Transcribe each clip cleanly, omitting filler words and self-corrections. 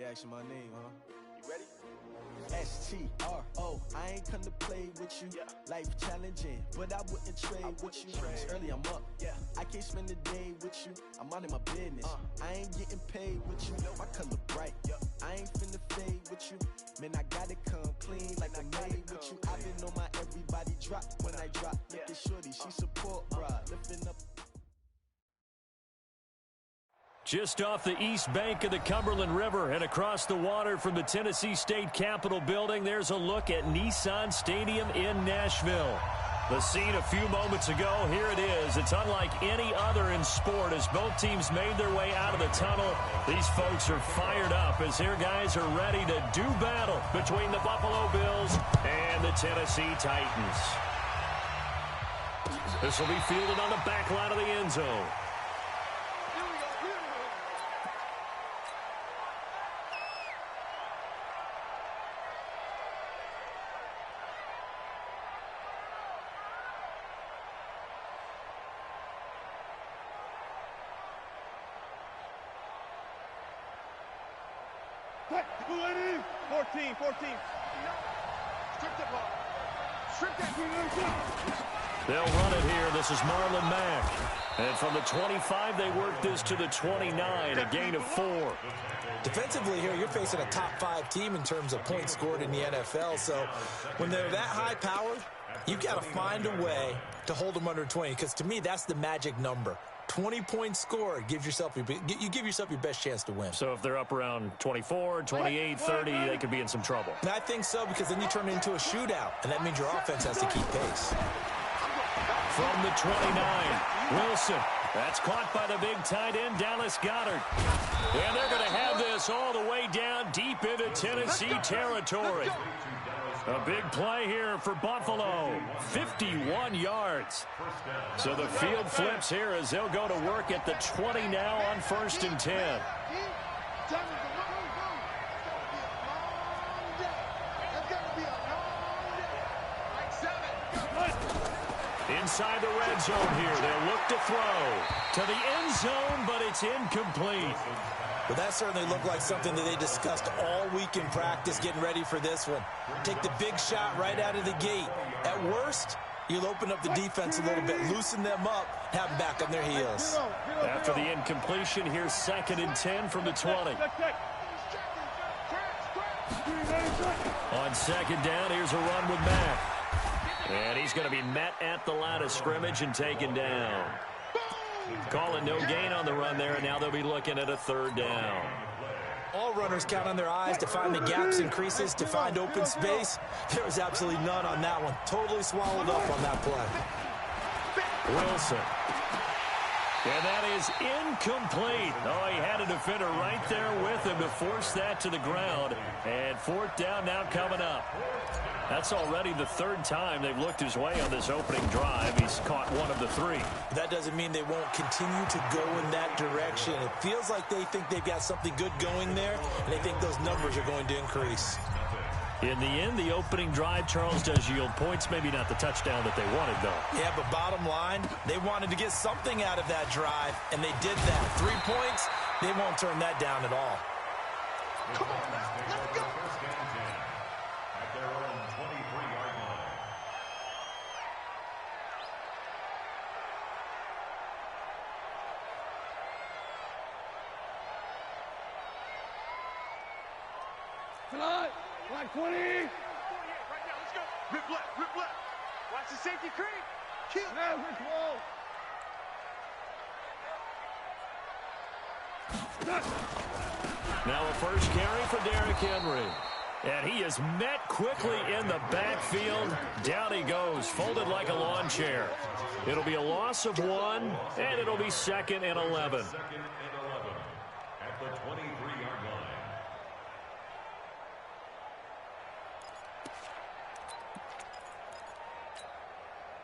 asking my name, huh? You ready? STRO, I ain't come to play with you. Life challenging, but I wouldn't trade with you. It's early, I'm up. I can't spend the day with you. I'm out of my business. I ain't getting paid with you. My color bright. I ain't finna fade with you. Man, I gotta come clean like I made with you. I've been on my everybody drop when I drop. Look at shorty, she support, bruh. Lifting up. Just off the east bank of the Cumberland River and across the water from the Tennessee State Capitol building, there's a look at Nissan Stadium in Nashville. The scene a few moments ago, here it is. It's unlike any other in sport as both teams made their way out of the tunnel. These folks are fired up as their guys are ready to do battle between the Buffalo Bills and the Tennessee Titans. This will be fielded on the back line of the end zone. Quick, 14. They'll run it here. This is Marlon Mack. And from the 25, they work this to the 29, a gain of 4. Defensively here, you're facing a top 5 team in terms of points scored in the NFL. So when they're that high powered, you got to find a way to hold them under 20. Because to me, that's the magic number. 20 points scored, you give yourself your best chance to win. So if they're up around 24, 28, 30, they could be in some trouble. And I think so, because then you turn it into a shootout, and that means your offense has to keep pace. From the 29, Wilson. That's caught by the big tight end, Dallas Goedert. And they're going to have this all the way down deep into Tennessee territory. A big play here for Buffalo, 51 yards. So the field flips here as they'll go to work at the 20 now on 1st and 10. Inside the red zone here, they'll look to throw to the end zone, but it's incomplete. But that certainly looked like something that they discussed all week in practice, getting ready for this one. Take the big shot right out of the gate. At worst, you'll open up the defense a little bit, loosen them up, have them back on their heels. After the incompletion, here's 2nd and 10 from the 20. On 2nd down, here's a run with Mack. And he's going to be met at the line of scrimmage and taken down. Calling no gain on the run there, and now they'll be looking at a 3rd down. All runners count on their eyes to find the gaps and creases, to find open space. There was absolutely none on that one. Totally swallowed up on that play. Wilson. And that is incomplete. Oh, he had a defender right there with him to force that to the ground. And 4th down now coming up. That's already the 3rd time they've looked his way on this opening drive. He's caught 1 of the 3. That doesn't mean they won't continue to go in that direction. It feels like they think they've got something good going there, and they think those numbers are going to increase. In the end, the opening drive, Charles, does yield points. Maybe not the touchdown that they wanted, though. Yeah, but bottom line, they wanted to get something out of that drive, and they did that. 3 points, they won't turn that down at all. Come on, let's go. At their own 23-yard line. Tonight, like 20. 48 right now, let's go. Rip left. Watch the safety creep. Kill. Now, Rich Wall. Now a first carry for Derrick Henry. And he is met quickly in the backfield. Down he goes, folded like a lawn chair. It'll be a loss of 1, and it'll be 2nd and 11. 2nd and 11 at the 23-yard line.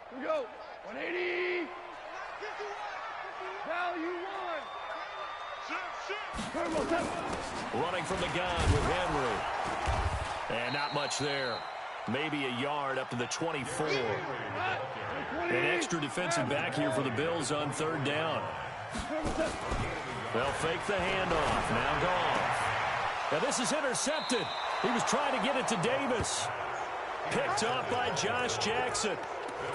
Here we go. 180. Value 1. Running from the gun with Henry. And not much there. Maybe a yard up to the 24. An extra defensive back here for the Bills on 3rd down. They'll fake the handoff. Now Goff. And this is intercepted. He was trying to get it to Davis. Picked off by Josh Jackson.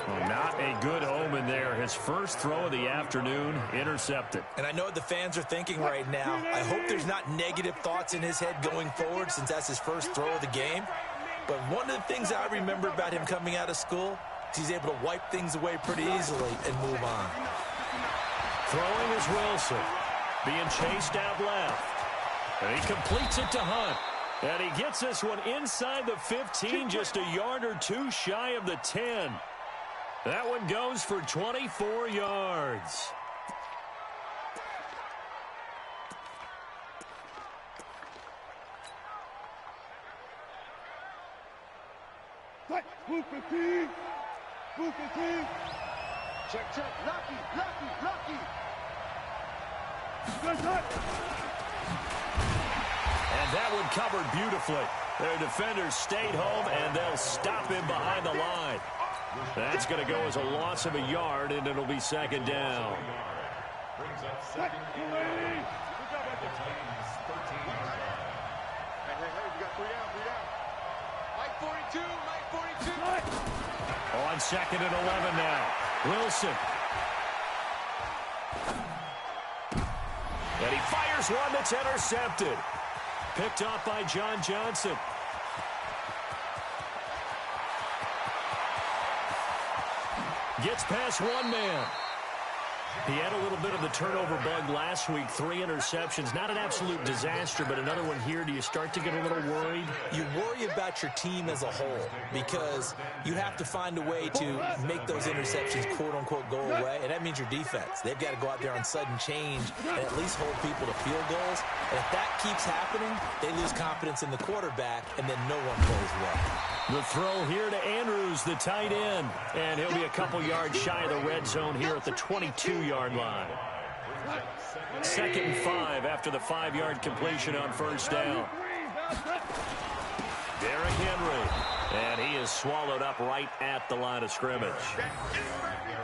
Well, not a good omen there. His first throw of the afternoon, intercepted. And I know what the fans are thinking right now. I hope there's not negative thoughts in his head going forward since that's his first throw of the game. But one of the things I remember about him coming out of school is he's able to wipe things away pretty easily and move on. Throwing is Wilson. Being chased out left. And he completes it to Hunt. And he gets this one inside the 15, just a yard or two shy of the 10. That one goes for 24 yards. Check, check. Lucky. And that one covered beautifully. Their defenders stayed home, and they'll stop him behind the line. That's going to go as a loss of a yard, and it'll be second down. Brings up second and goal. The Titans 13 yard line. Hey, we got 3 down. Mike 42. On second and 11 now. Wilson. And he fires one that's intercepted. Picked off by John Johnson. Gets past one man. He had a little bit of the turnover bug last week. 3 interceptions. Not an absolute disaster, but another one here. Do you start to get a little worried? You worry about your team as a whole because you have to find a way to make those interceptions, quote-unquote, go away, and that means your defense. They've got to go out there on sudden change and at least hold people to field goals. And if that keeps happening, they lose confidence in the quarterback, and then no one plays well. The throw here to Andrews, the tight end. And he'll be a couple yards shy of the red zone here at the 22-yard line. Second and 5 after the 5-yard completion on first down. Derrick Henry. And he is swallowed up right at the line of scrimmage.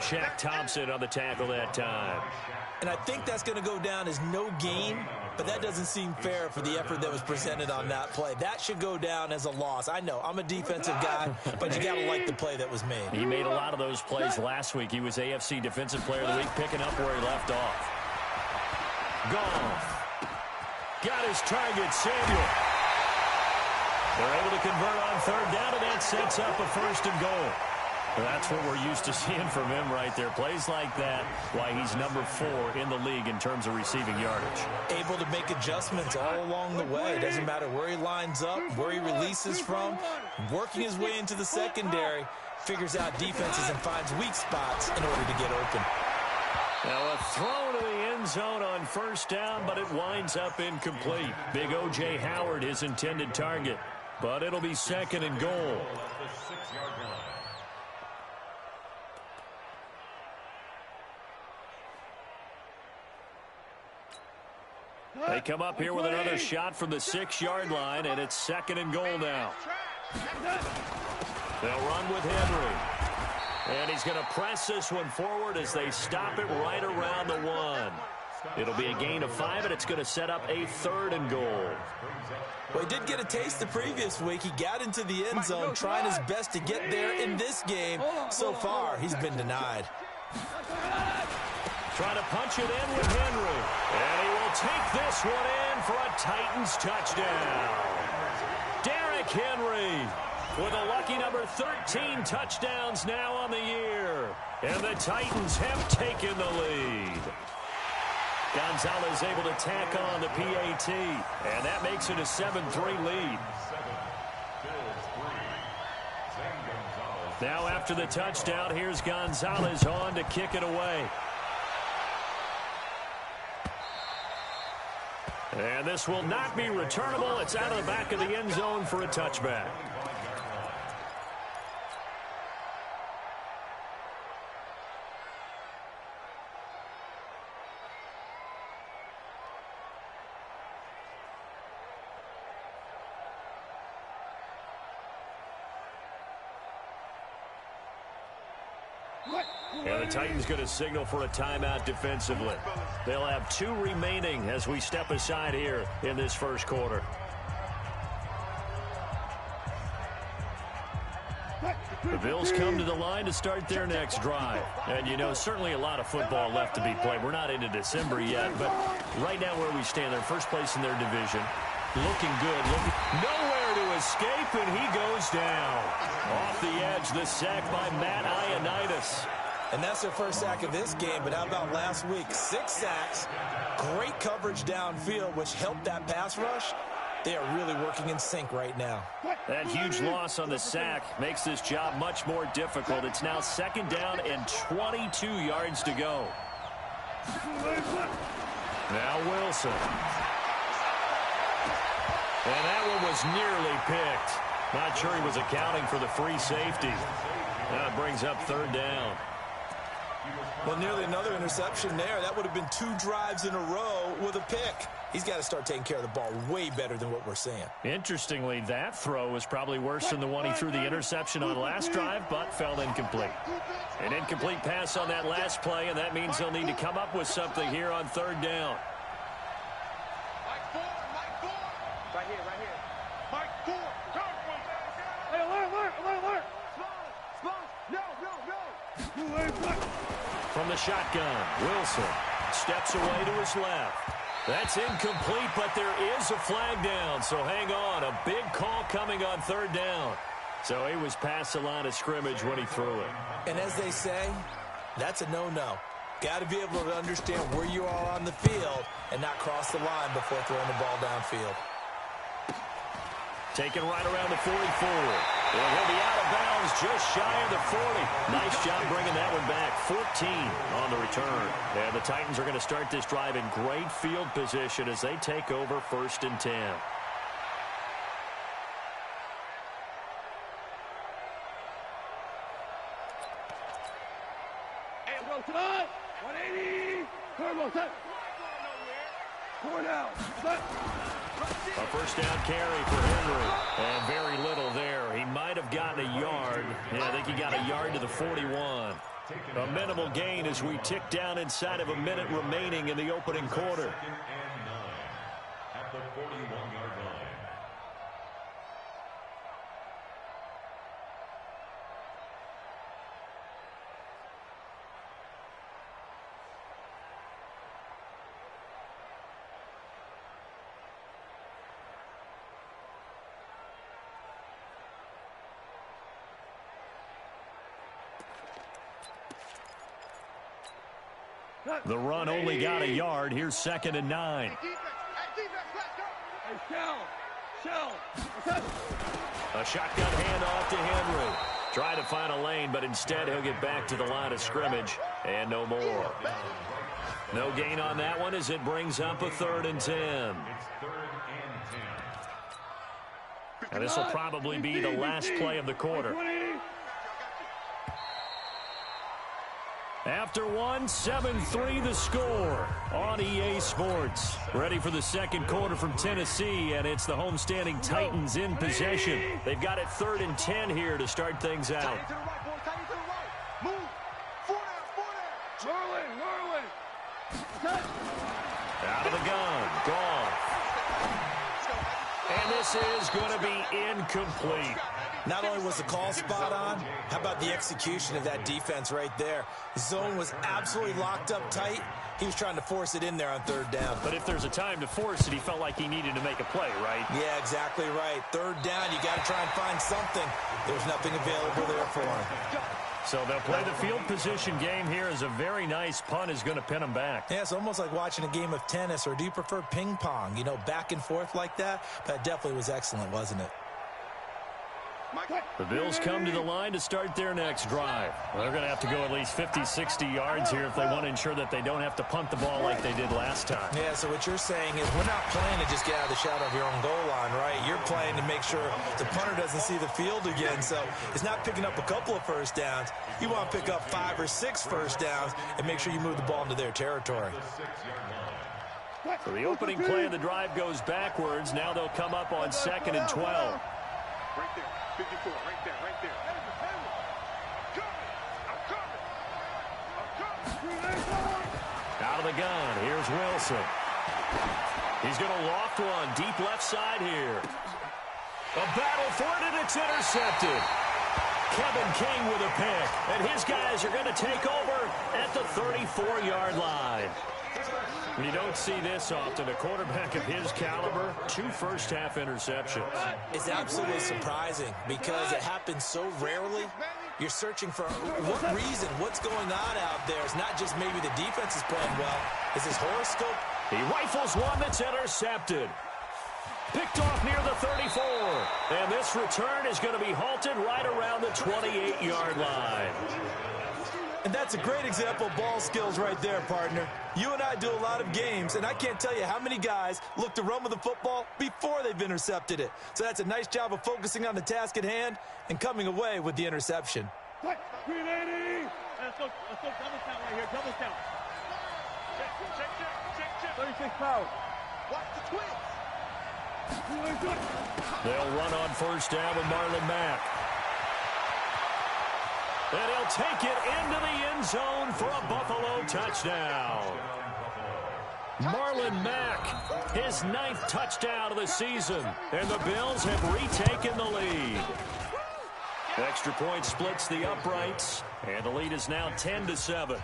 Shaq Thompson on the tackle that time. And I think that's going to go down as no gain, but that doesn't seem fair for the effort that was presented on that play. That should go down as a loss. I know, I'm a defensive guy, but you got to like the play that was made. He made a lot of those plays last week. He was AFC Defensive Player of the Week, picking up where he left off. Goff. Got his target, Samuel. They're able to convert on third down, and that sets up a first and goal. That's what we're used to seeing from him right there. Plays like that, why he's number 4 in the league in terms of receiving yardage. Able to make adjustments all along the way. Doesn't matter where he lines up, where he releases from. Working his way into the secondary, figures out defenses and finds weak spots in order to get open. Now a throw to the end zone on first down, but it winds up incomplete. Big O.J. Howard, his intended target. But it'll be second and goal. They come up here with another shot from the 6-yard line, and it's second and goal now. They'll run with Henry. And he's going to press this one forward as they stop it right around the 1. It'll be a gain of 5, and it's going to set up a third and goal. Well, he did get a taste the previous week. He got into the end zone, trying his best to get there in this game. So far, he's been denied. Trying to punch it in with Henry. And he will take this one in for a Titans touchdown. Derrick Henry with a lucky number 13 touchdowns now on the year. And the Titans have taken the lead. Gonzalez able to tack on the PAT. And that makes it a 7-3 lead. Now after the touchdown, here's Gonzalez on to kick it away. And this will not be returnable. It's out of the back of the end zone for a touchback. And the Titans going to signal for a timeout defensively. They'll have 2 remaining as we step aside here in this first quarter. The Bills come to the line to start their next drive. And, you know, certainly a lot of football left to be played. We're not into December yet, but right now where we stand, they're first place in their division. Looking good. Nowhere to escape, and he goes down. Off the edge, the sack by Matt Ioannidis. And that's their first sack of this game, but how about last week? 6 sacks, great coverage downfield, which helped that pass rush. They are really working in sync right now. That huge loss on the sack makes this job much more difficult. It's now 2nd down and 22 yards to go. Now Wilson. And that one was nearly picked. Not sure he was accounting for the free safety. Now it brings up 3rd down. Well, nearly another interception there. That would have been 2 drives in a row with a pick. He's got to start taking care of the ball way better than what we're seeing. Interestingly, that throw was probably worse than the one he threw the interception on last drive, but fell incomplete. An incomplete pass on that last play, and that means he'll need to come up with something here on 3rd down. Right here, right here. Mike 4, turn for him. Hey, alert. No. From the shotgun, Wilson steps away to his left. That's incomplete, but there is a flag down, so hang on. A big call coming on 3rd down. So he was past the line of scrimmage when he threw it. And as they say, that's a no-no. Got to be able to understand where you are on the field and not cross the line before throwing the ball downfield. Taken right around the 44. And he'll be out of bounds just shy of the 40. Nice job bringing that one back. 14 on the return. And the Titans are going to start this drive in great field position as they take over 1st and 10. Hey, go tonight. 180. Turbo set. 4 down. Set. A 1st down carry for Henry. And very little there. He might have gotten a yard. Yeah, I think he got a yard to the 41. A minimal gain as we tick down inside of a minute remaining in the opening quarter. 2nd and 9 at the 41-yard line. The run only got a yard. Here's 2nd and 9. Hey, Shell. A shotgun handoff to Henry. Trying to find a lane, but instead he'll get back to the line of scrimmage. And no more. No gain on that one as it brings up a 3rd and 10. It's 3rd and 10. And this will probably be the last play of the quarter. After one, 7-3 the score on EA Sports. Ready for the 2nd quarter from Tennessee, and it's the homestanding Titans in possession. They've got it 3rd and 10 here to start things out. Tight to the right, boy. Tight to the right. Move. 4 down. Merlin. Out of the gun. Gone. And this is going to be incomplete. Not only was the call spot on, how about the execution of that defense right there? The zone was absolutely locked up tight. He was trying to force it in there on 3rd down. But if there's a time to force it, he felt like he needed to make a play, right? Yeah, exactly right. 3rd down, you got to try and find something. There's nothing available there for him. So they'll play the field position game here as a very nice punt is going to pin them back. Yeah, it's almost like watching a game of tennis, or do you prefer ping pong? You know, back and forth like that? That definitely was excellent, wasn't it? The Bills come to the line to start their next drive. Well, they're going to have to go at least 50, 60 yards here if they want to ensure that they don't have to punt the ball like they did last time. Yeah, so what you're saying is we're not playing to just get out of the shadow of your own goal line, right? You're playing to make sure the punter doesn't see the field again. So it's not picking up a couple of 1st downs. You want to pick up 5 or 6 1st downs and make sure you move the ball into their territory. So the opening play of the drive goes backwards. Now they'll come up on 2nd and 12. Right there. 54, right there. Out of the gun, here's Wilson. He's going to loft one deep left side here. A battle for it, and it's intercepted. Kevin King with a pick, and his guys are going to take over at the 34-yard line. You don't see this often. A quarterback of his caliber, 2 first-half interceptions. It's absolutely surprising because it happens so rarely. You're searching for what reason, what's going on out there. It's not just maybe the defense is playing well. It's his horoscope. He rifles one that's intercepted. Picked off near the 34. And this return is going to be halted right around the 28-yard line. And that's a great example of ball skills right there, partner. You and I do a lot of games, and I can't tell you how many guys look to run with the football before they've intercepted it. So that's a nice job of focusing on the task at hand and coming away with the interception. 380. Let's go double count right here. Double count. Check. 36 power. Watch the twins. They'll run on first down with Marlon Mack. And he'll take it into the end zone for a Buffalo touchdown. Marlon Mack, his 9th touchdown of the season. And the Bills have retaken the lead. Extra point splits the uprights. And the lead is now 10-7.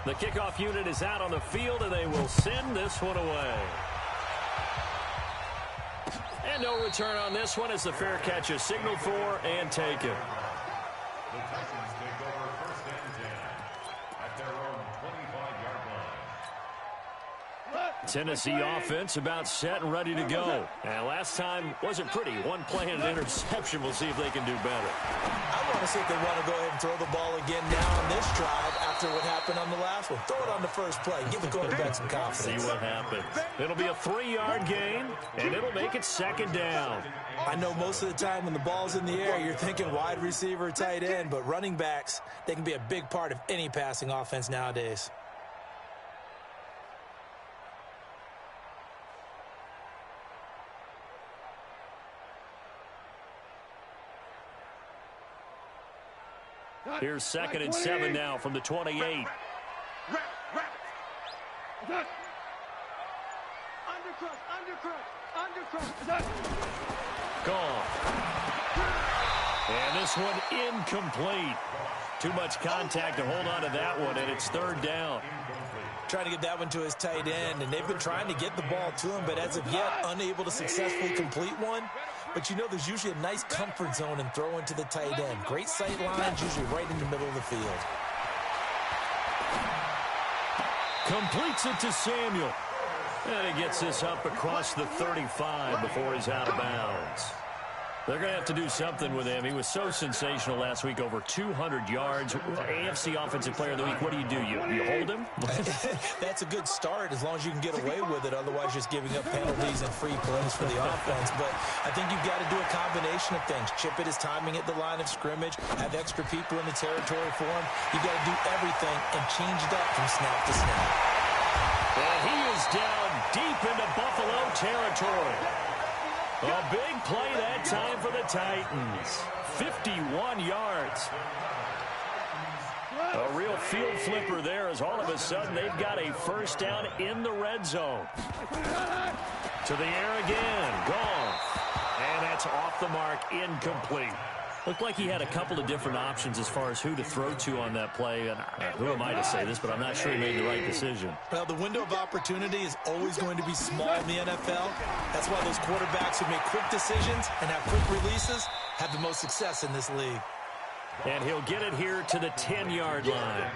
The kickoff unit is out on the field, and they will send this one away. And no return on this one as the fair catch is signaled for and taken. The Titans take over first and 10 at their own 25-yard line. Tennessee offense about set and ready to go. And last time wasn't pretty. One play and an interception. We'll see if they can do better. I want to see if they want to go ahead and throw the ball again now on this drive after what happened on the last one. Throw it on the first play. Give the quarterback some confidence. See what happens. It'll be a 3-yard gain, and it'll make it 2nd down. I know most of the time when the ball's in the air, you're thinking wide receiver, tight end, but running backs, they can be a big part of any passing offense nowadays. Here's 2nd and 7 now from the 28. Undercut. Gone. And this one incomplete. Too much contact to hold on to that one, and it's 3rd down. Trying to get that one to his tight end, and they've been trying to get the ball to him, but as of yet, unable to successfully complete one. But you know there's usually a nice comfort zone in throwing to the tight end. Great sight lines, usually right in the middle of the field. Completes it to Samuel. And he gets this up across the 35 before he's out of bounds. They're going to have to do something with him. He was so sensational last week, over 200 yards. AFC Offensive Player of the Week, what do? You hold him? That's a good start as long as you can get away with it. Otherwise, just giving up penalties and free plays for the offense. But I think you've got to do a combination of things. Chip it his timing at the line of scrimmage, have extra people in the territory for him. You've got to do everything and change it up from snap to snap. And he is down deep into Buffalo territory. A big play that time for the Titans. 51 yards. A real field flipper there as all of a sudden they've got a first down in the red zone. To the air again. Gone. And that's off the mark. Incomplete. Looked like he had a couple of different options as far as who to throw to on that play. And who am I to say this, but I'm not sure he made the right decision. Well, the window of opportunity is always going to be small in the NFL. That's why those quarterbacks who make quick decisions and have quick releases have the most success in this league. And he'll get it here to the 10-yard line.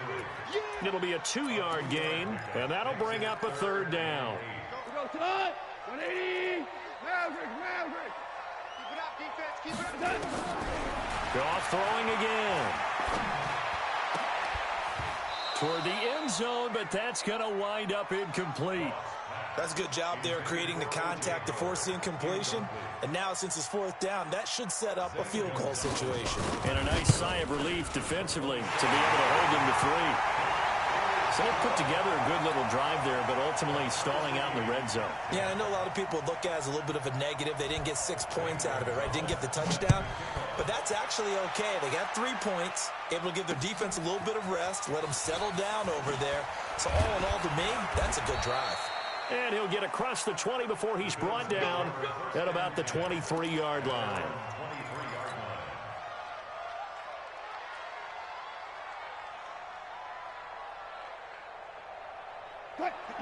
It'll be a 2-yard gain, and that'll bring up a 3rd down. 180. Maverick. Keep it up, defense. Keep it up. Goff throwing again. Toward the end zone, but that's going to wind up incomplete. That's a good job there creating the contact to force the incompletion. And now, since it's 4th down, that should set up a field goal situation. And a nice sigh of relief defensively to be able to hold them to 3. So they put together a good little drive there, but ultimately stalling out in the red zone. Yeah, I know a lot of people look at it as a little bit of a negative. They didn't get 6 points out of it, right? Didn't get the touchdown. But that's actually okay. They got 3 points, able to give their defense a little bit of rest, let them settle down over there. So all in all, to me, that's a good drive. And he'll get across the 20 before he's brought down at about the 23-yard line.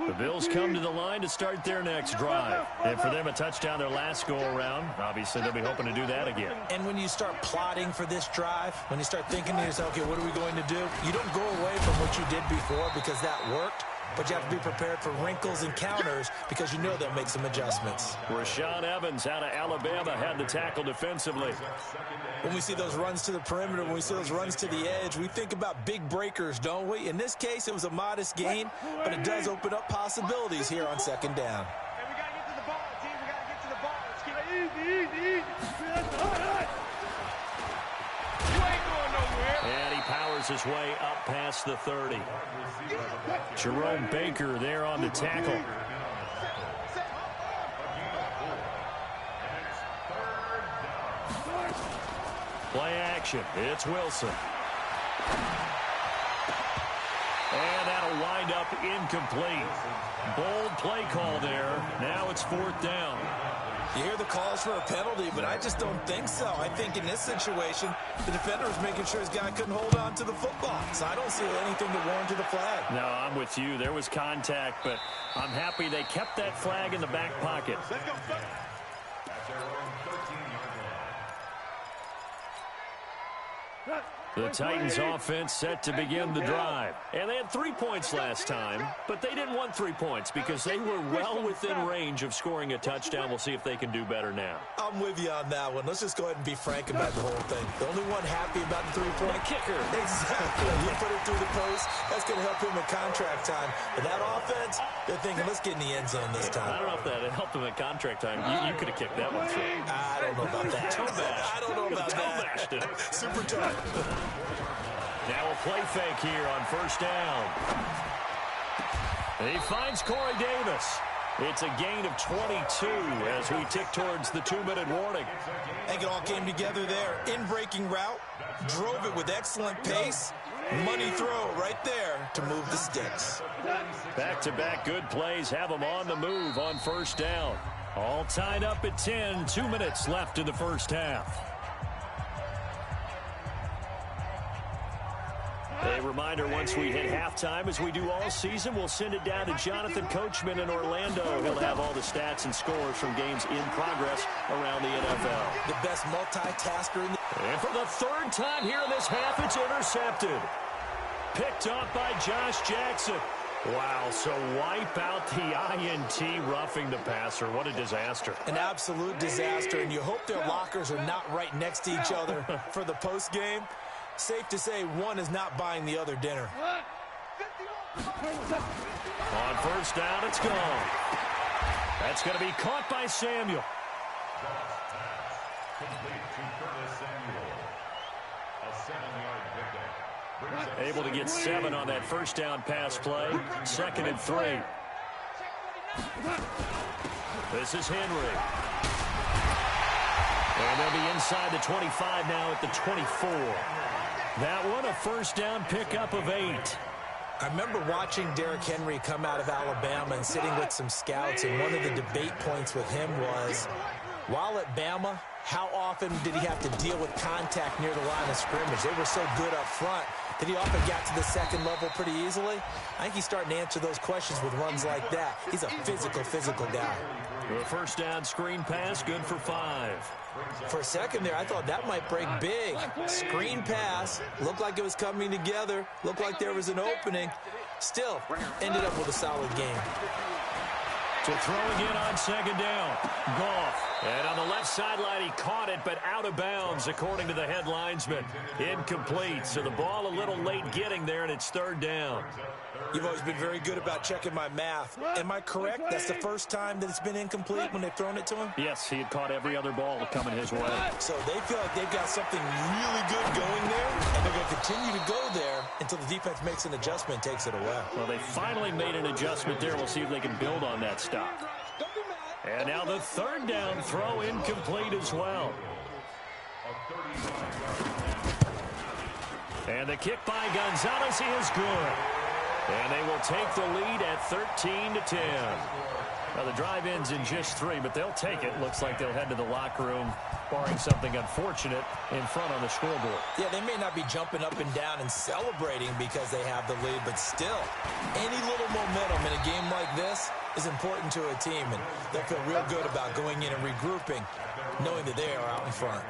The Bills come to the line to start their next drive. And for them, a touchdown their last go-around. Obviously, they'll be hoping to do that again. And when you start plotting for this drive, when you start thinking to yourself, okay, what are we going to do? You don't go away from what you did before because that worked. But you have to be prepared for wrinkles and counters because you know they'll make some adjustments. Rashaan Evans out of Alabama had the tackle defensively. When we see those runs to the perimeter, when we see those runs to the edge, we think about big breakers, don't we? In this case, it was a modest gain, but it does open up possibilities here on second down. Hey, we got to get to the ball, team. We got to get to the ball. Let's get easy. You ain't going nowhere. And he powers his way up past the 30. Jerome Baker there on the tackle. Play action. It's Wilson. And that'll wind up incomplete. Bold play call there. Now it's fourth down. You hear the calls for a penalty, but I just don't think so. I think in this situation, the defender was making sure his guy couldn't hold on to the football. So I don't see anything to warrant to the flag. No, I'm with you. There was contact, but I'm happy they kept that flag in the back pocket. Let's go. The Titans offense set to begin the drive. And they had 3 points last time, but they didn't want 3 points because they were well within range of scoring a touchdown. We'll see if they can do better now. I'm with you on that one. Let's just go ahead and be frank about the whole thing. The only one happy about the three-point kicker. Exactly. You put it through the post. That's going to help him in contract time. But that offense, they're thinking, let's get in the end zone this time. I don't know if that helped him at contract time. You could have kicked that one through. I don't know about that. I don't know about that. Super tough. Now a play fake here on first down. He finds Corey Davis. It's a gain of 22 as we tick towards the 2-minute warning. I think it all came together there. In-breaking route, drove it with excellent pace. Money throw right there to move the sticks. Back-to-back good plays have them on the move on first down. All tied up at 10, 2 minutes left in the first half. A reminder, once we hit halftime, as we do all season, we'll send it down to Jonathan Coachman in Orlando. He'll have all the stats and scores from games in progress around the NFL. The best multitasker in the... And for the third time here in this half, it's intercepted. Picked up by Josh Jackson. Wow, so wipe out the INT roughing the passer. What a disaster. An absolute disaster, and you hope their lockers are not right next to each other for the postgame. Safe to say one is not buying the other dinner. On first down, it's gone. That's going to be caught by Samuel. Able to get 7 on that first down pass play. 2nd and 3. This is Henry. And they'll be inside the 25 now at the 24. That one, a first down pickup of 8. I remember watching Derrick Henry come out of Alabama and sitting with some scouts, and one of the debate points with him was, while at Bama, how often did he have to deal with contact near the line of scrimmage? They were so good up front that he often got to the second level pretty easily. I think he's starting to answer those questions with runs like that. He's a physical guy. A first down screen pass, good for 5. For a second there, I thought that might break big. Screen pass, looked like it was coming together, looked like there was an opening. Still, ended up with a solid game. To throw again on second down. Goff. And on the left sideline, he caught it, but out of bounds, according to the head linesman. Incomplete. So the ball a little late getting there, and it's third down. You've always been very good about checking my math. Am I correct? That's the first time that it's been incomplete when they've thrown it to him? Yes, he had caught every other ball coming his way. So they feel like they've got something really good going there, and they're going to continue to go there until the defense makes an adjustment and takes it away. Well, they finally made an adjustment there. We'll see if they can build on that stop. And now the third down throw incomplete as well. And the kick by Gonzalez is good. And they will take the lead at 13-10. Now, the drive ends in just 3, but they'll take it. Looks like they'll head to the locker room, barring something unfortunate in front on the scoreboard. Yeah, they may not be jumping up and down and celebrating because they have the lead, but still, any little momentum in a game like this is important to a team, and they'll feel real good about going in and regrouping, knowing that they are out in front.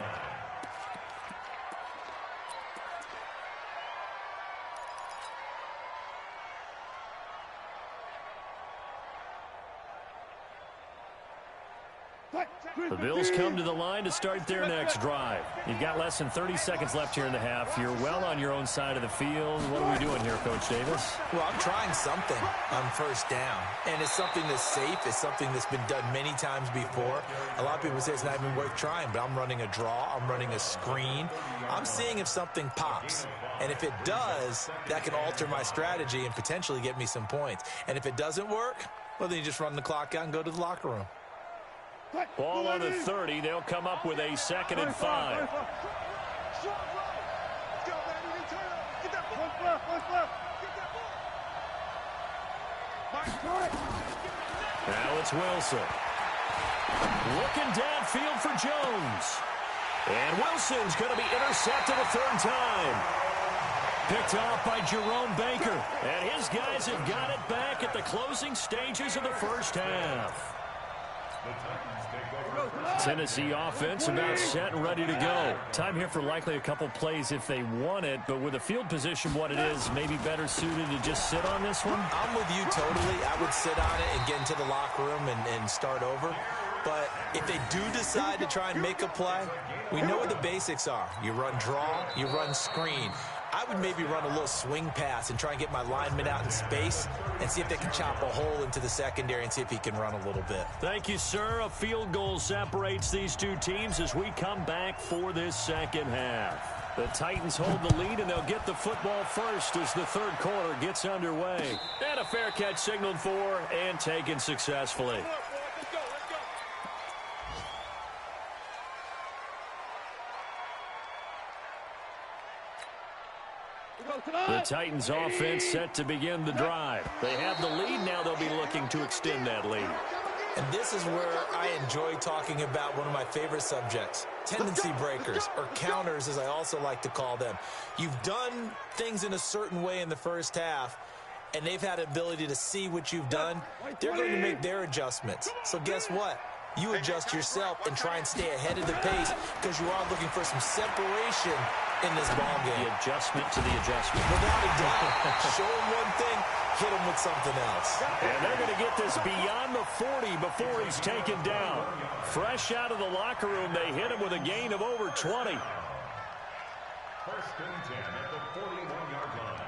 The Bills come to the line to start their next drive. You've got less than 30 seconds left here in the half. You're well on your own side of the field. What are we doing here, Coach Davis? Well, I'm trying something on first down, and it's something that's safe. It's something that's been done many times before. A lot of people say it's not even worth trying, but I'm running a draw. I'm running a screen. I'm seeing if something pops, and if it does, that can alter my strategy and potentially get me some points. And if it doesn't work, well, then you just run the clock out and go to the locker room. Ball on the 30. They'll come up with a 2nd and 5. Now it's Wilson. Looking downfield for Jones. And Wilson's going to be intercepted a 3rd time. Picked off by Jerome Baker. And his guys have got it back at the closing stages of the first half. Tennessee offense about set and ready to go. Time here for likely a couple plays if they want it, but with the field position what it is, maybe better suited to just sit on this one? I'm with you totally. I would sit on it and get into the locker room and start over. But if they do decide to try and make a play, we know what the basics are. You run draw, you run screen. I would maybe run a little swing pass and try and get my lineman out in space and see if they can chop a hole into the secondary and see if he can run a little bit. Thank you, sir. A field goal separates these two teams as we come back for this second half. The Titans hold the lead, and they'll get the football first as the 3rd quarter gets underway. And a fair catch signaled for and taken successfully. The Titans offense set to begin the drive. They have the lead. Now they'll be looking to extend that lead. And this is where I enjoy talking about one of my favorite subjects, tendency breakers, or counters as I also like to call them. You've done things in a certain way in the first half, and they've had the ability to see what you've done. They're going to make their adjustments. So guess what? You adjust yourself and try and stay ahead of the pace because you are looking for some separation in this ball game. The adjustment to the adjustment. Without a doubt. Show them one thing, hit them with something else. And they're going to get this beyond the 40 before he's taken down. Fresh out of the locker room, they hit him with a gain of over 20. 1st and 10 at the 41-yard line.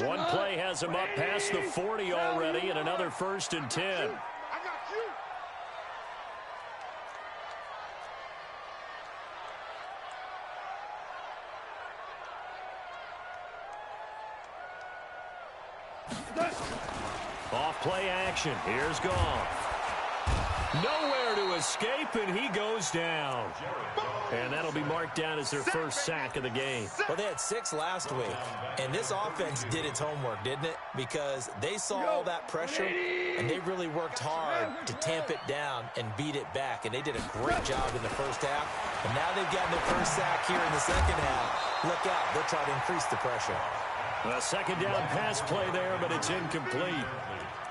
One play has him up past the 40 already, and another 1st and 10. Off play action. Here's Goff. Nowhere to escape, and he goes down. And that'll be marked down as their first sack of the game. Well, they had 6 last week, and this offense did its homework, didn't it? Because they saw all that pressure, and they really worked hard to tamp it down and beat it back, and they did a great job in the first half. And now they've gotten their first sack here in the second half. Look out. They'll try to increase the pressure. A 2nd down pass play there, but it's incomplete.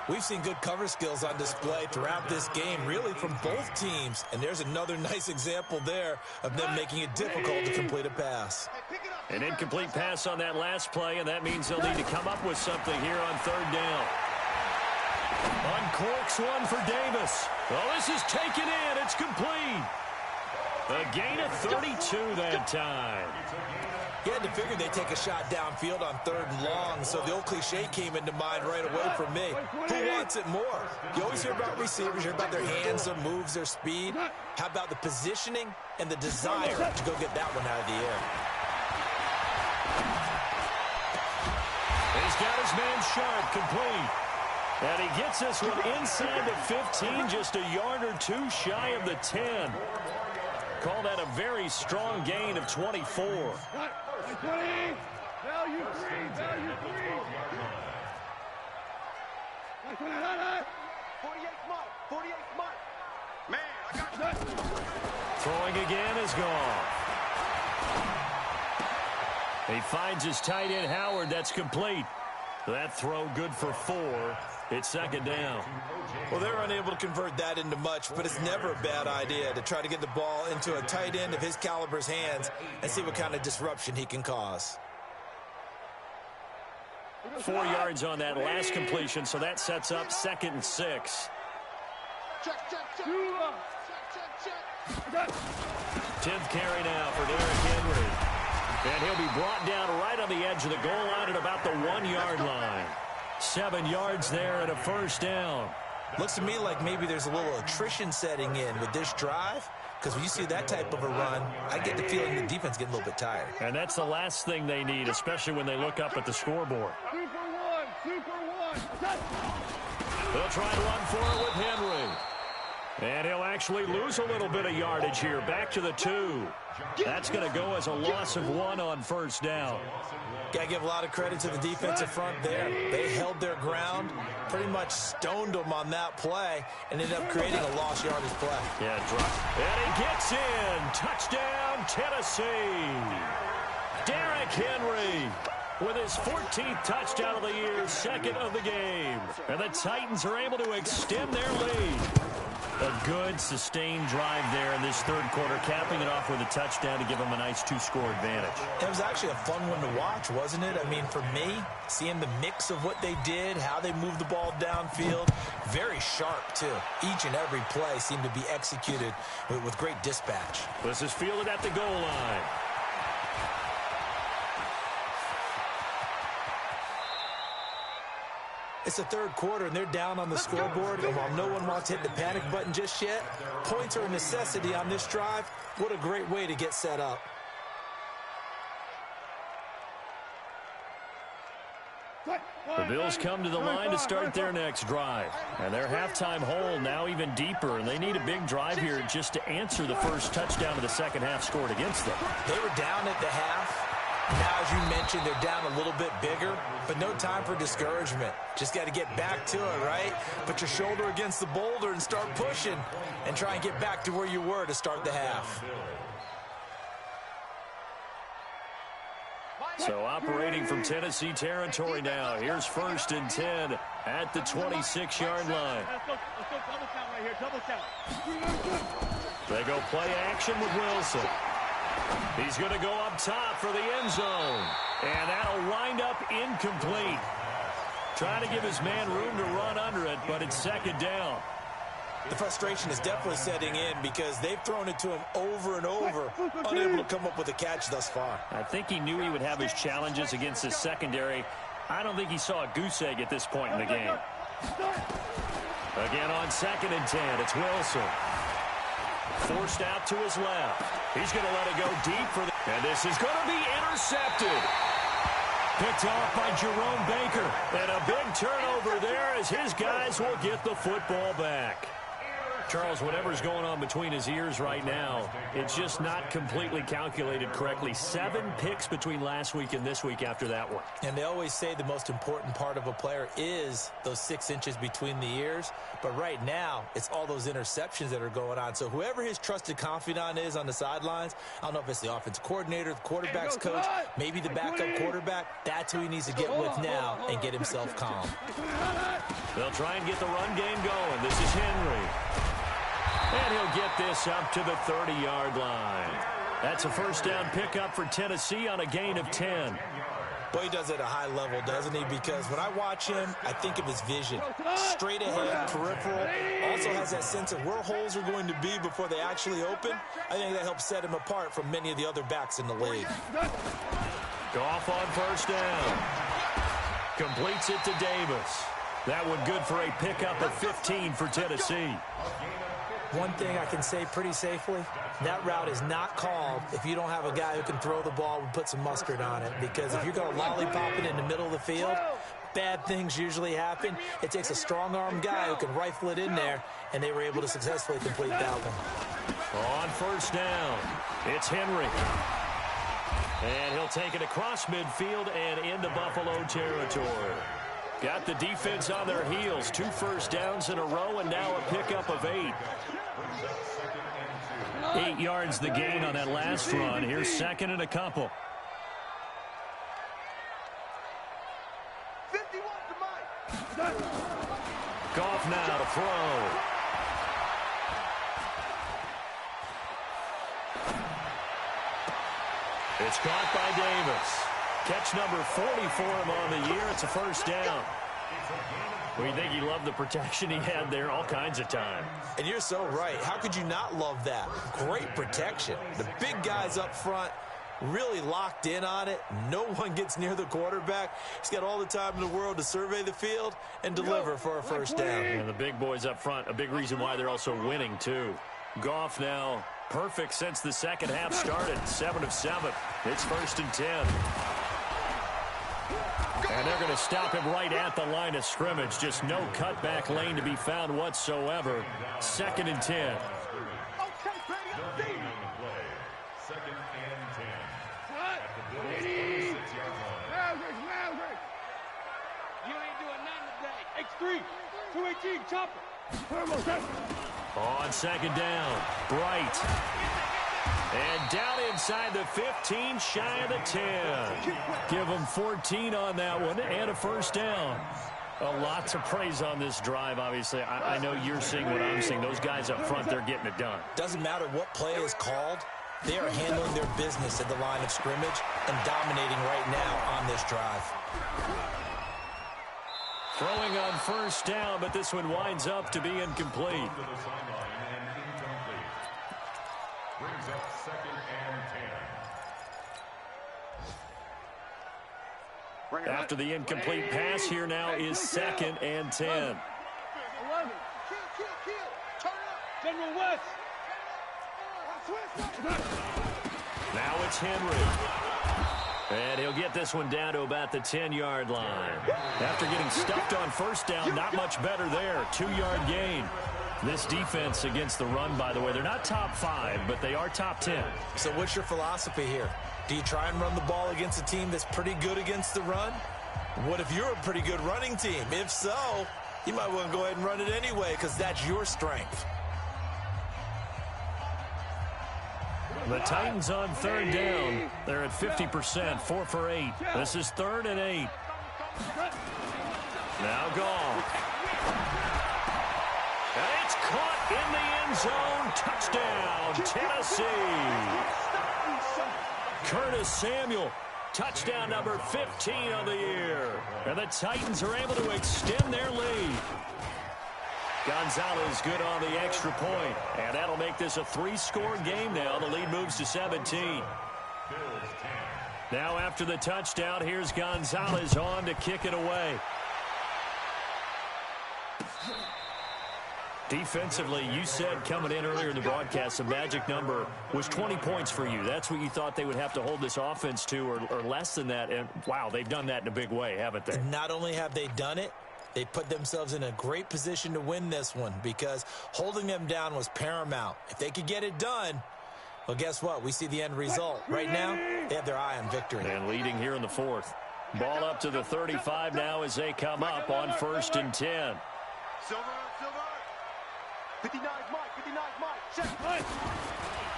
We've seen good cover skills on display throughout this game, really from both teams. And there's another nice example there of them making it difficult to complete a pass. An incomplete pass on that last play, and that means they'll need to come up with something here on 3rd down. Uncorks one for Davis. Well, this is taken in. It's complete. A gain of 32 that time. You had to figure they'd take a shot downfield on 3rd and long, so the old cliche came into mind right away for me. Who wants it more? You always hear about receivers, you hear about their hands, their moves, their speed. How about the positioning and the desire to go get that one out of the air? He's got his man sharp, complete. And he gets this one inside the 15, just a yard or 2 shy of the 10. Call that a very strong gain of 24. Man, I got you. Throwing again is gone. He finds his tight end, Howard. That's complete. That throw good for 4. It's second down. Well, they're unable to convert that into much, but it's never a bad idea to try to get the ball into a tight end of his caliber's hands and see what kind of disruption he can cause. 4 yards on that last completion, so that sets up 2nd and 6. Check. 10th carry now for Derrick Henry. And he'll be brought down right on the edge of the goal line at about the 1-yard line. 7 yards there and a first down. Looks to me like maybe there's a little attrition setting in with this drive, because when you see that type of a run, I get the feeling the defense getting a little bit tired. And that's the last thing they need, especially when they look up at the scoreboard. Super one. They'll try to run for it with Henry. And he'll actually lose a little bit of yardage here. Back to the 2. That's going to go as a loss of 1 on first down. Got to give a lot of credit to the defensive front there. They held their ground, pretty much stoned them on that play, and ended up creating a lost yardage play. Yeah, drop. And he gets in. Touchdown, Tennessee. Derrick Henry with his 14th touchdown of the year, 2nd of the game. And the Titans are able to extend their lead. A good, sustained drive there in this third quarter, capping it off with a touchdown to give them a nice 2-score advantage. It was actually a fun one to watch, wasn't it? I mean, for me, seeing the mix of what they did, how they moved the ball downfield, very sharp, too. Each and every play seemed to be executed with great dispatch. This is fielded at the goal line. It's the third quarter, and they're down on the scoreboard. And while no one wants to hit the panic button just yet, points are a necessity on this drive. What a great way to get set up. The Bills come to the line to start their next drive. And their halftime hole now even deeper, and they need a big drive here just to answer the first touchdown of the second half scored against them. They were down at the half. Now, as you mentioned, they're down a little bit bigger, but no time for discouragement. Just got to get back to it, right? Put your shoulder against the boulder and start pushing and try and get back to where you were to start the half. So operating from Tennessee territory now. Here's 1st and 10 at the 26-yard line. Let's go double count right here, double count. They go play action with Wilson. He's going to go up top for the end zone. And that'll wind up incomplete. Trying to give his man room to run under it, but it's second down. The frustration is definitely setting in because they've thrown it to him over and over, unable to come up with a catch thus far. I think he knew he would have his challenges against his secondary. I don't think he saw a goose egg at this point in the game. Again on 2nd and 10, it's Wilson. Forced out to his left. He's going to let it go deep for the... And this is going to be intercepted. Picked off by Jerome Baker. And a big turnover there as his guys will get the football back. Charles, whatever's going on between his ears right now, it's just not completely calculated correctly. 7 picks between last week and this week after that one. And they always say the most important part of a player is those 6 inches between the ears. But right now, it's all those interceptions that are going on. So whoever his trusted confidant is on the sidelines, I don't know if it's the offensive coordinator, the quarterback's coach, maybe the backup quarterback, that's who he needs to get with now and get himself calm. They'll try and get the run game going. This is Henry. And he'll get this up to the 30-yard line. That's a first down pickup for Tennessee on a gain of 10. Boy, he does it at a high level, doesn't he? Because when I watch him, I think of his vision. Straight ahead, peripheral. Also has that sense of where holes are going to be before they actually open. I think that helps set him apart from many of the other backs in the league. Goff on first down. Completes it to Davis. That one good for a pickup of 15 for Tennessee. One thing I can say pretty safely, that route is not called if you don't have a guy who can throw the ball and put some mustard on it. Because if you're going to lollipop it in the middle of the field, bad things usually happen. It takes a strong-arm guy who can rifle it in there, and they were able to successfully complete that one. On first down, it's Henry. And he'll take it across midfield and into Buffalo territory. Got the defense on their heels. 2 first downs in a row, and now a pickup of 8. 8 yards the gain on that last run. Here's second and a couple. 51 to Mike. Goff now to throw. It's caught by Davis. Catch number 40 for him on the year. It's a first down. We think he loved the protection he had there all kinds of time. And you're so right. How could you not love that? Great protection. The big guys up front really locked in on it. No one gets near the quarterback. He's got all the time in the world to survey the field and deliver for a first down. And the big boys up front, a big reason why they're also winning, too. Goff now perfect since the second half started. 7 of 7. It's first and 10. And they're going to stop him right at the line of scrimmage. Just no cutback lane to be found whatsoever. Second and 10. Second and 10. You ain't doing nothing today. X3, 218, chopper. On second down, Bright. And down inside the 15, shy of the 10. Give them 14 on that one and a first down. A lot to praise on this drive, obviously. I know you're seeing what I'm seeing. Those guys up front, they're getting it done. Doesn't matter what play is called. They are handling their business at the line of scrimmage and dominating right now on this drive. Throwing on first down, but this one winds up to be incomplete. Brings up second and 10. After the incomplete pass, here now is second and 10. 11. General West. Now it's Henry. And he'll get this one down to about the 10-yard line. After getting stuffed on first down, not much better there. 2-yard gain. This defense against the run, by the way, they're not top 5, but they are top 10. So what's your philosophy here? Do you try and run the ball against a team that's pretty good against the run? What if you're a pretty good running team? If so, you might want to go ahead and run it anyway because that's your strength. The Titans on third down. They're at 50%, 4 for 8. This is 3rd and 8. Now Goff. And it's caught in the end zone. Touchdown, Tennessee. Curtis Samuel, touchdown number 15 of the year. And the Titans are able to extend their lead. Gonzalez good on the extra point, and that'll make this a 3-score game now. The lead moves to 17. Now after the touchdown, here's Gonzalez on to kick it away. Defensively, you said coming in earlier in the broadcast, the magic number was 20 points for you. That's what you thought they would have to hold this offense to, or less than that. And, wow, they've done that in a big way, haven't they? Not only have they done it, they put themselves in a great position to win this one because holding them down was paramount. If they could get it done, well, guess what? We see the end result. Right now, they have their eye on victory. And leading here in the 4th. Ball up to the 35 now as they come up on 1st and 10. Silver. 59 Mike. Check.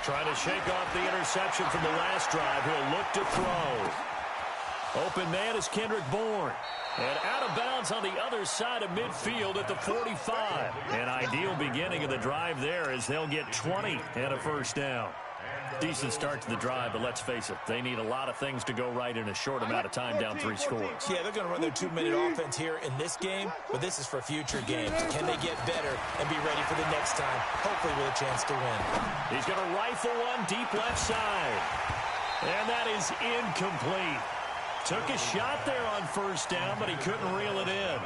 Trying to shake off the interception from the last drive. He'll look to throw. Open man is Kendrick Bourne. And out of bounds on the other side of midfield at the 45. An ideal beginning of the drive there as they'll get 20 and a first down. Decent start to the drive, but let's face it, they need a lot of things to go right in a short amount of time down 3 scores. Yeah, they're going to run their 2-minute offense here in this game, but this is for future games. Can they get better and be ready for the next time, hopefully with a chance to win? He's going to rifle one deep left side. And that is incomplete. Took a shot there on first down, but he couldn't reel it in.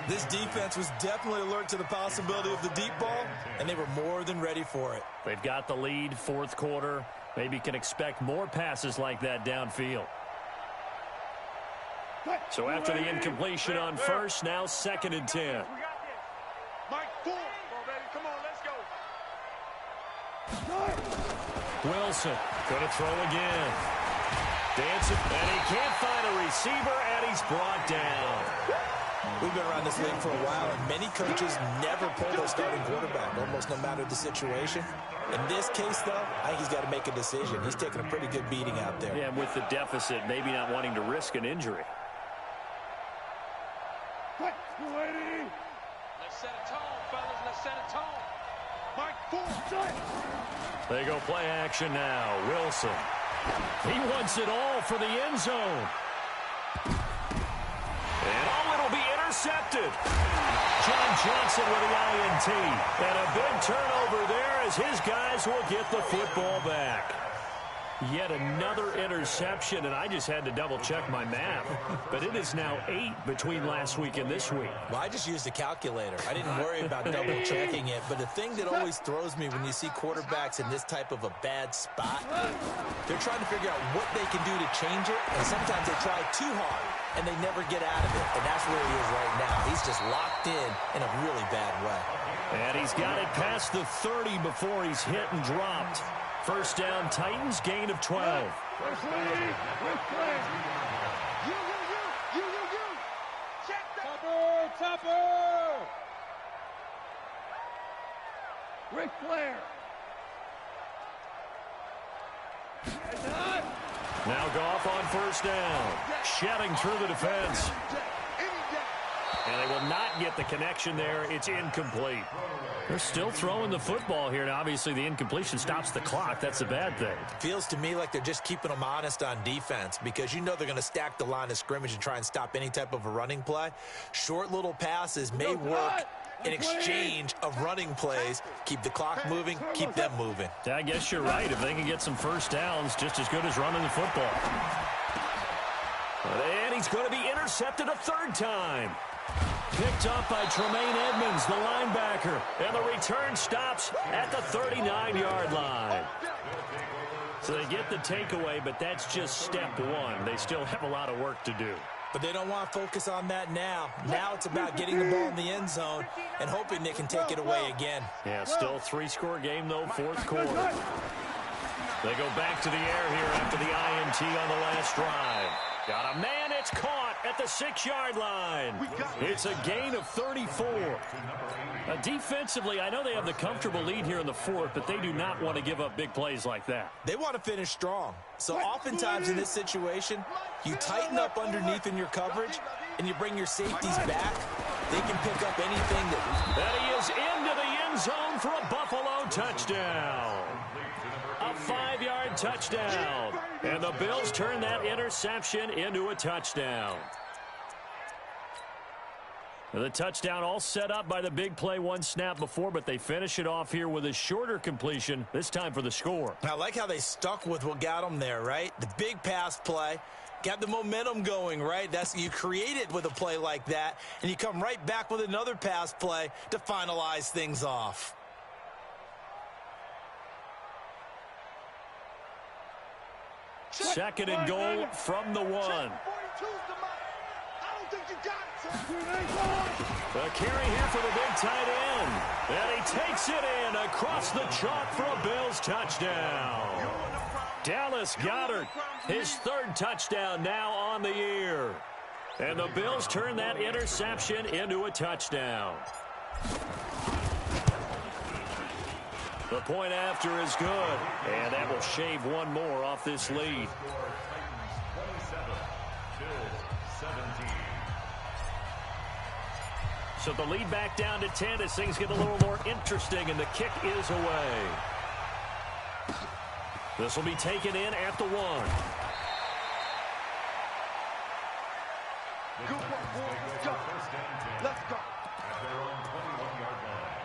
This defense was definitely alert to the possibility of the deep ball, and they were more than ready for it. They've got the lead, 4th quarter. Maybe can expect more passes like that downfield. So after the incompletion on first, now 2nd and 10. Mike, 4. Come on, let's go. Wilson going to throw again. Dancing, and he can't find a receiver, and he's brought down. We've been around this league for a while, and many coaches never pull their starting quarterback, almost no matter the situation. In this case, though, I think he's got to make a decision. He's taking a pretty good beating out there. Yeah, and with the deficit, maybe not wanting to risk an injury. Quick, 280. Let's set a tone, fellas. Let's set a tone. Mike, 4. They go play action now. Wilson. He wants it all for the end zone. And it'll be intercepted. John Johnson with the INT. And a big turnover there as his guys will get the football back. Yet another interception, and I just had to double-check my math. But it is now 8 between last week and this week. Well, I just used a calculator. I didn't worry about double-checking it. But the thing that always throws me when you see quarterbacks in this type of a bad spot, they're trying to figure out what they can do to change it, and sometimes they try too hard, and they never get out of it. And that's where he is right now. He's just locked in a really bad way. And he's got it past the 30 before he's hit and dropped. First down, Titans, gain of 12. First lady, Ric Flair. You. Check that. Topper. Ric Flair. Now Goff on first down. Shedding through the defense. And they will not get the connection there. It's incomplete. They're still throwing the football here. Now, obviously, the incompletion stops the clock. That's a bad thing. Feels to me like they're just keeping them honest on defense because you know they're going to stack the line of scrimmage and try and stop any type of a running play. Short little passes may work in exchange of running plays. Keep the clock moving, keep them moving. I guess you're right. If they can get some first downs, just as good as running the football. And he's going to be intercepted a third time. Picked up by Tremaine Edmonds, the linebacker. And the return stops at the 39-yard line. So they get the takeaway, but that's just step one. They still have a lot of work to do. But they don't want to focus on that now. Now it's about getting the ball in the end zone and hoping they can take it away again. Yeah, still 3-score game, though, fourth quarter. They go back to the air here after the INT on the last drive. Got a man, it's caught at the 6-yard line. It's a gain of 34. Defensively, I know they have the comfortable lead here in the fourth, but they do not want to give up big plays like that. They want to finish strong. So oftentimes in this situation, you tighten up underneath in your coverage, and you bring your safeties back. They can pick up anything that... And he is into the end zone for a Buffalo touchdown. A 5-yard touchdown. And the Bills turn that interception into a touchdown. The touchdown all set up by the big play one snap before, but they finish it off here with a shorter completion, this time for the score. I like how they stuck with what got them there, right? The big pass play. Got the momentum going, right? That's you create it with a play like that, and you come right back with another pass play to finalize things off. Second and goal from the 1. The carry here for the big tight end. And he takes it in across the chalk for a Bills touchdown. Dallas Goedert, his third touchdown now on the year. And the Bills turn that interception into a touchdown. The point after is good, and that will shave one more off this lead. 27, Bills 17. So the lead back down to 10 as things get a little more interesting, and the kick is away. This will be taken in at the 1. Good work, boys. Go. Let's go. At their own 21-yard line.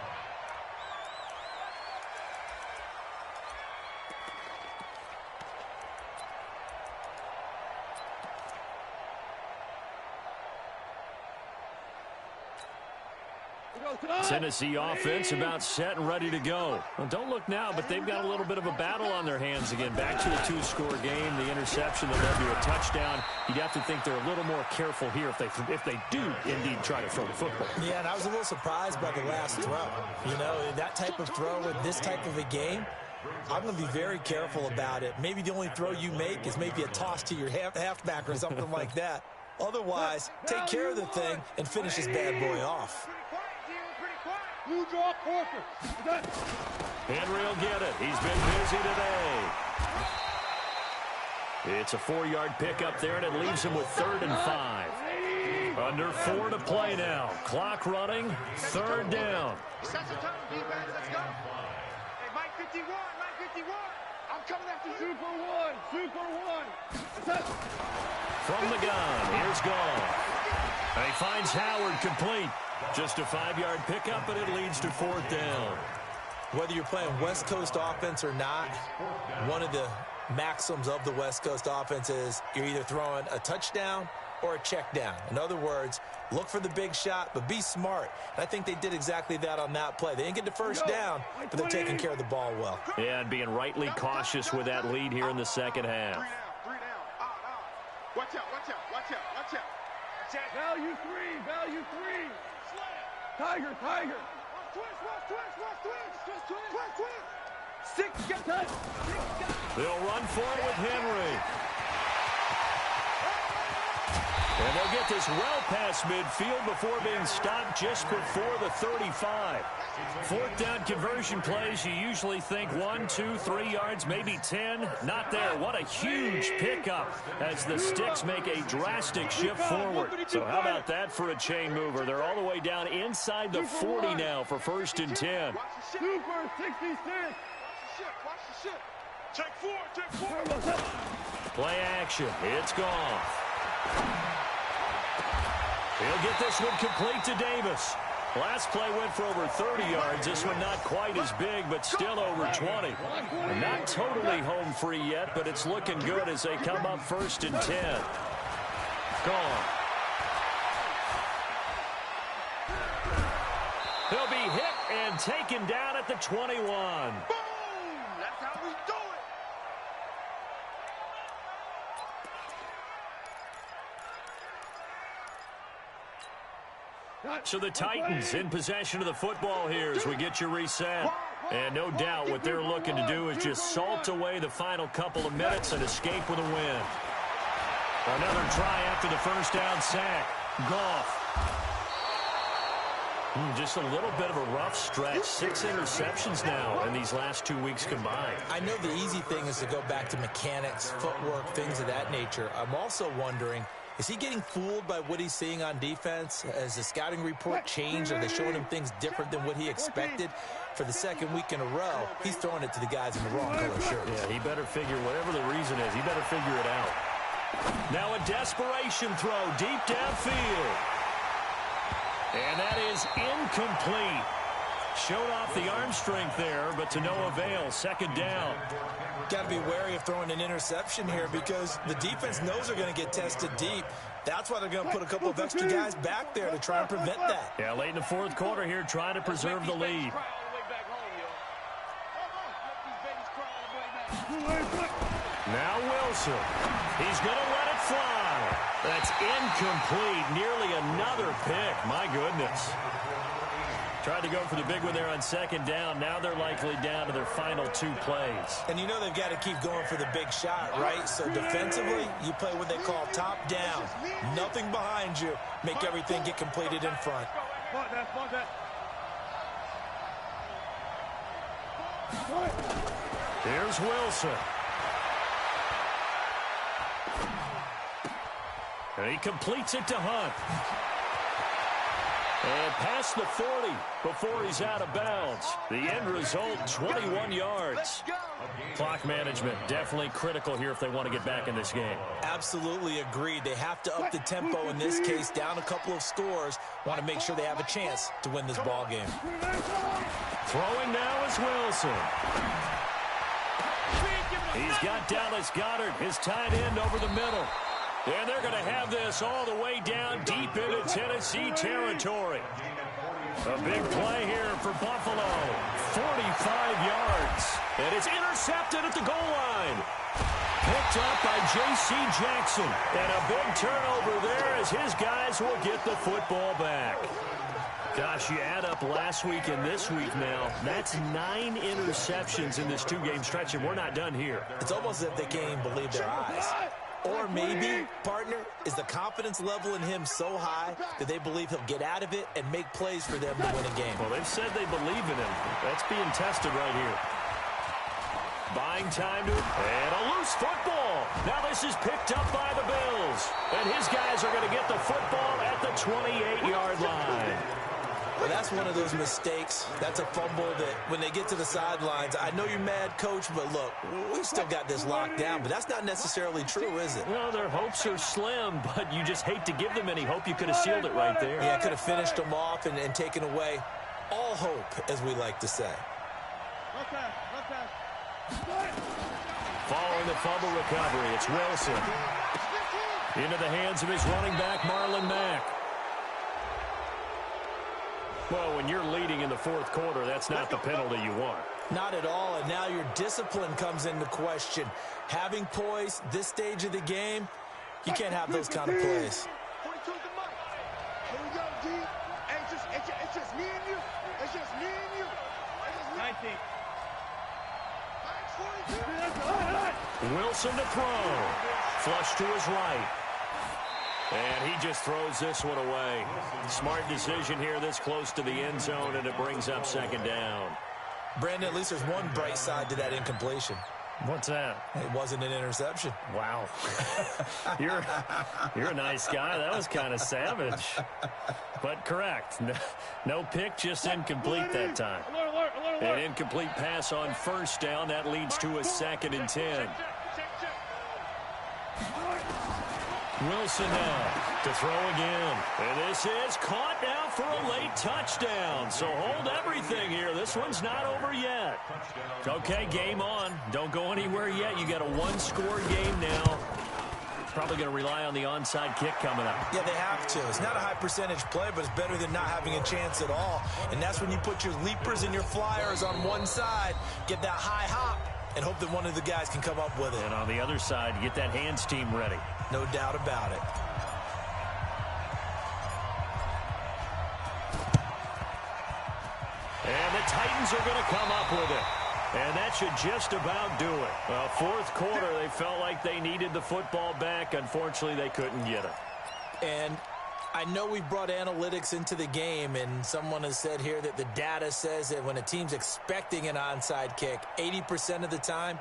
Tennessee offense about set and ready to go. Well, don't look now, but they've got a little bit of a battle on their hands again. Back to a 2-score game, the interception that led to a touchdown. You'd have to think they're a little more careful here if they do indeed try to throw the football. Yeah, and I was a little surprised by the last throw. You know, that type of throw in this type of a game, I'm going to be very careful about it. Maybe the only throw you make is maybe a toss to your halfback or something like that. Otherwise, take care of the thing and finish this bad boy off. Blue draw quarter. Henry will get it. He's been busy today. It's a 4-yard pickup there, and it leaves him with 3rd and 5. Under 4 to play now. Clock running. 3rd down. Let's go. Hey, Mike 51, Mike 51. I'm coming after you. Super one. From the gun, here's Goff. And he finds Howard complete. Just a 5-yard pickup, but it leads to 4th down. Whether you're playing West Coast offense or not, one of the maxims of the West Coast offense is you're either throwing a touchdown or a check down. In other words, look for the big shot, but be smart. And I think they did exactly that on that play. They didn't get the first down, but they're taking care of the ball well. Yeah, and being rightly cautious with that lead here in the second half. 3 down. Watch out. Value three. Tiger. Twist. 6 guys. They'll run for it with Henry. And they'll get this well past midfield before being stopped just before the 35. 4th down conversion plays, you usually think 1, 2, 3 yards, maybe 10. Not there. What a huge pickup as the Sticks make a drastic shift forward. So how about that for a chain mover? They're all the way down inside the 40 now for 1st and 10. Super 66. Watch the ship. Take 4. Play action. It's gone. He'll get this one complete to Davis. Last play went for over 30 yards. This one not quite as big, but still over 20. Not totally home free yet, but it's looking good as they come up 1st and 10. Gone. He'll be hit and taken down at the 21. Boom! That's how we do it. So the Titans in possession of the football here as we get you reset. And no doubt what they're looking to do is just salt away the final couple of minutes and escape with a win. Another try after the first down sack. Goff. Just a little bit of a rough stretch. 6 interceptions now in these last 2 weeks combined. I know the easy thing is to go back to mechanics, footwork, things of that nature. I'm also wondering, is he getting fooled by what he's seeing on defense? Has the scouting report changed? Are they showing him things different than what he expected? For the 2nd week in a row, he's throwing it to the guys in the wrong color shirts. Yeah, he better figure, whatever the reason is, he better figure it out. Now a desperation throw deep downfield. And that is incomplete. Showed off the arm strength there, but to no avail. 2nd down. Got to be wary of throwing an interception here because the defense knows they're going to get tested deep. That's why they're going to put a couple of extra guys back there to try and prevent that. Yeah, late in the 4th quarter here, trying to preserve the lead. Now Wilson. He's going to let it fly. That's incomplete. Nearly another pick. My goodness. Tried to go for the big one there on 2nd down. Now they're likely down to their final 2 plays. And you know they've got to keep going for the big shot, right? So defensively, you play what they call top down. Nothing behind you. Make everything get completed in front. Here's Wilson. And he completes it to Hunt. And past the 40 before he's out of bounds. The end result, 21 yards. Clock management definitely critical here if they want to get back in this game. Absolutely agreed. They have to up the tempo in this case, down a couple of scores. Want to make sure they have a chance to win this ball game. Throwing now is Wilson. He's got Dallas Goedert, his tight end, over the middle. And they're going to have this all the way down deep into Tennessee territory. A big play here for Buffalo. 45 yards. And it's intercepted at the goal line. Picked up by J.C. Jackson. And a big turnover there as his guys will get the football back. Gosh, you add up last week and this week now, that's 9 interceptions in this 2-game stretch, and we're not done here. It's almost as if they can't even believe their eyes. Or maybe, partner, is the confidence level in him so high that they believe he'll get out of it and make plays for them to win a game? Well, they've said they believe in him. That's being tested right here. Buying time to, and a loose football. Now this is picked up by the Bills. And his guys are going to get the football at the 28-yard line. Well, that's one of those mistakes. That's a fumble that when they get to the sidelines, I know you're mad, Coach, but look, we've still got this locked down. But that's not necessarily true, is it? Well, their hopes are slim, but you just hate to give them any hope. You could have sealed it right there. Yeah, could have finished them off and taken away all hope, as we like to say. Following the fumble recovery, it's Wilson. Into the hands of his running back, Marlon Mack. Well, when you're leading in the fourth quarter, that's not the penalty you want. Not at all, and now your discipline comes into question. Having poise this stage of the game, you can't have those kind of plays. 42 is the mark. Here we go, G. Hey, it's just me and you. It's just me and you. 19. Wilson to throw. Flush to his right. And he just throws this one away. Smart decision here this close to the end zone, and it brings up second down. Brandon, at least there's one bright side to that incompletion. What's that? It wasn't an interception. Wow. You're a nice guy. That was kind of savage. But correct. No pick, just incomplete that time. An incomplete pass on first down. That leads to a 2nd and 10. Wilson now to throw again. And this is caught now for a late touchdown. So hold everything here. This one's not over yet. Okay, game on. Don't go anywhere yet. You got a one-score game now. Probably going to rely on the onside kick coming up. Yeah, they have to. It's not a high percentage play, but it's better than not having a chance at all. And that's when you put your leapers and your flyers on one side, get that high hop, and hope that one of the guys can come up with it. And on the other side, get that hands team ready. No doubt about it. And the Titans are going to come up with it. And that should just about do it. Well, fourth quarter, they felt like they needed the football back. Unfortunately, they couldn't get it. And I know we brought analytics into the game, and someone has said here that the data says that when a team's expecting an onside kick, 80% of the time,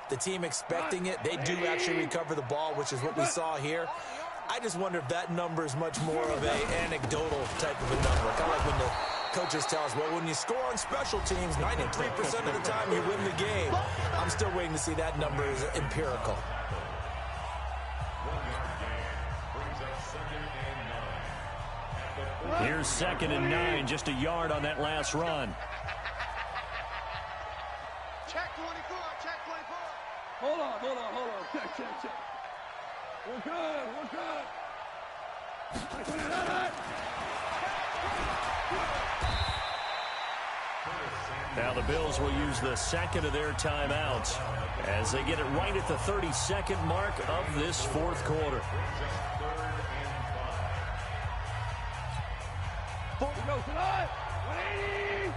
the team expecting it, they do actually recover the ball, which is what we saw here. I just wonder if that number is much more of an anecdotal type of a number. Kind of like when the coaches tell us, well, when you score on special teams, 93% of the time you win the game. I'm still waiting to see that number is empirical. Here's 2nd and 9, just a yard on that last run. Check 24, check 24. Hold on. Check. We're good. Now the Bills will use the second of their timeouts as they get it right at the 32nd mark of this fourth quarter. He goes tonight. 180.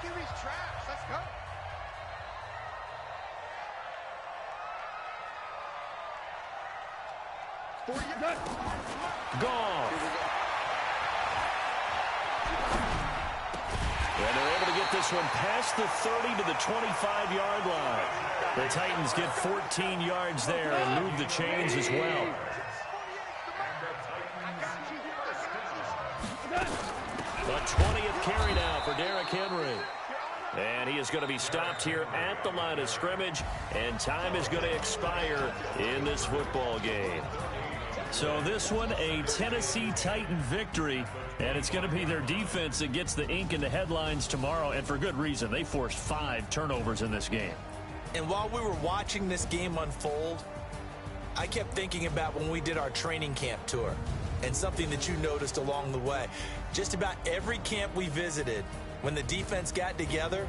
QB's trash. Let's go. Gone. And they're able to get this one past the 30 to the 25-yard line. The Titans get 14 yards there and move the chains as well. The 20th carry now for Derrick Henry. And he is going to be stopped here at the line of scrimmage, and time is going to expire in this football game. So this one, a Tennessee Titan victory, and it's going to be their defense that gets the ink in the headlines tomorrow, and for good reason. They forced 5 turnovers in this game. And while we were watching this game unfold, I kept thinking about when we did our training camp tour and something that you noticed along the way. Just about every camp we visited, when the defense got together,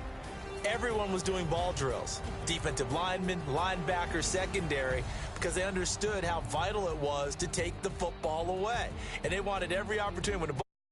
everyone was doing ball drills. Defensive linemen, linebackers, secondary, because they understood how vital it was to take the football away. And they wanted every opportunity when the